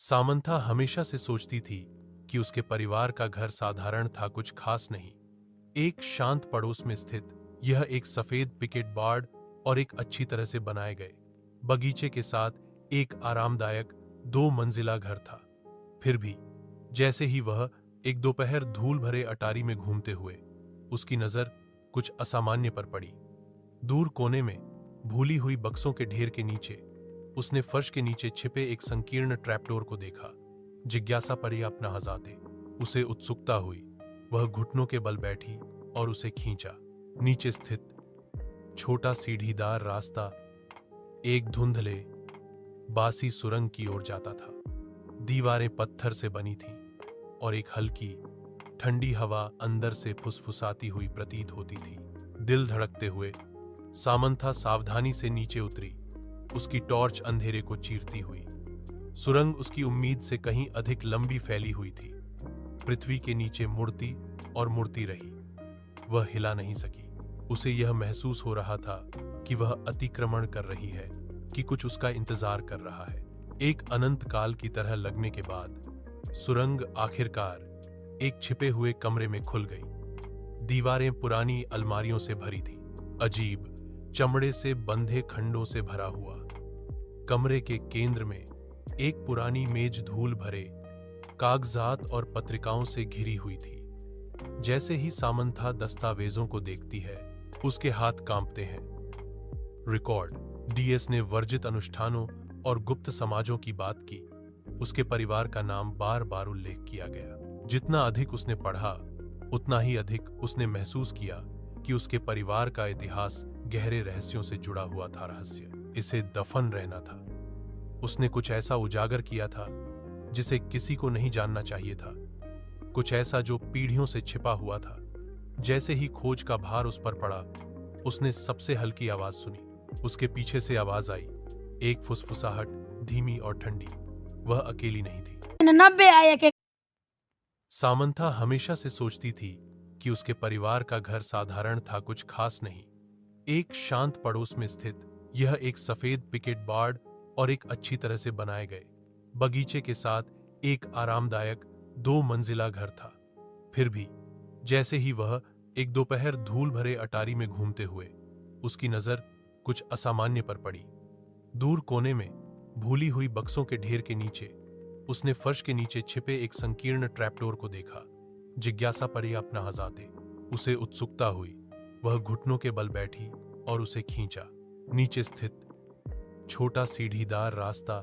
Samantha हमेशा से सोचती थी कि उसके परिवार का घर साधारण था, कुछ खास नहीं। एक शांत पड़ोस में स्थित यह एक सफेद पिकेट बाड़ और एक अच्छी तरह से बनाए गए बगीचे के साथ एक आरामदायक 2 मंजिला घर था। फिर भी जैसे ही वह एक दोपहर धूल भरे अटारी में घूमते हुए उसकी नजर कुछ असामान्य पर पड़ी। दूर कोने में भूली हुई बक्सों के ढेर के नीचे उसने फर्श के नीचे छिपे एक संकीर्ण ट्रैपडोर को देखा। जिज्ञासा परी अपना हजाते उसे उत्सुकता हुई। वह घुटनों के बल बैठी और उसे खींचा। नीचे स्थित छोटा सीढ़ीदार रास्ता एक धुंधले बासी सुरंग की ओर जाता था। दीवारें पत्थर से बनी थीं और एक हल्की ठंडी हवा अंदर से फुसफुसाती हुई प्रतीत होती थी। दिल धड़कते हुए सामंथा सावधानी से नीचे उतरी, उसकी टॉर्च अंधेरे को चीरती हुई। सुरंग उसकी उम्मीद से कहीं अधिक लंबी फैली हुई थी। पृथ्वी के नीचे मुड़ती और मुड़ती रही। वह हिला नहीं सकी। उसे यह महसूस हो रहा था कि वह अतिक्रमण कर रही है, कि कुछ उसका इंतजार कर रहा है। एक अनंत काल की तरह लगने के बाद सुरंग आखिरकार एक छिपे हुए कमरे में खुल गई। दीवारें पुरानी अलमारियों से भरी थीं, अजीब चमड़े से बंधे खंडों से भरा हुआ। कमरे के केंद्र में एक पुरानी मेज धूल भरे कागजात और पत्रिकाओं से घिरी हुई थी। जैसे ही सामंथा दस्तावेजों को देखती है, उसके हाथ कांपते हैं। रिकॉर्ड डीएस ने वर्जित अनुष्ठानों और गुप्त समाजों की बात की। उसके परिवार का नाम बार बार उल्लेख किया गया। जितना अधिक उसने पढ़ा, उतना ही अधिक उसने महसूस किया कि उसके परिवार का इतिहास गहरे रहस्यों से जुड़ा हुआ था। रहस्य इसे दफन रहना था। उसने कुछ ऐसा उजागर किया था जिसे किसी को नहीं जानना चाहिए था, कुछ ऐसा जो पीढ़ियों से छिपा हुआ था। जैसे ही खोज का भार उस पर पड़ा, उसने सबसे हल्की आवाज सुनी। उसके पीछे से आवाज आई, एक फुसफुसाहट, धीमी और ठंडी। वह अकेली नहीं थी। 90 आया के सामंथा हमेशा से सोचती थी कि उसके परिवार का घर साधारण था, कुछ खास नहीं। एक शांत पड़ोस में स्थित यह एक सफेद पिकेट बाड़ और एक अच्छी तरह से बनाए गए बगीचे के साथ एक आरामदायक 2 मंजिला घर था। फिर भी जैसे ही वह एक दोपहर धूल भरे अटारी में घूमते हुए उसकी नजर कुछ असामान्य पर पड़ी। दूर कोने में भूली हुई बक्सों के ढेर के नीचे उसने फर्श के नीचे छिपे एक संकीर्ण ट्रैपडोर को देखा। जिज्ञासा परी अपना हजाते उसे उत्सुकता हुई। वह घुटनों के बल बैठी और उसे खींचा। नीचे स्थित छोटा सीढ़ीदार रास्ता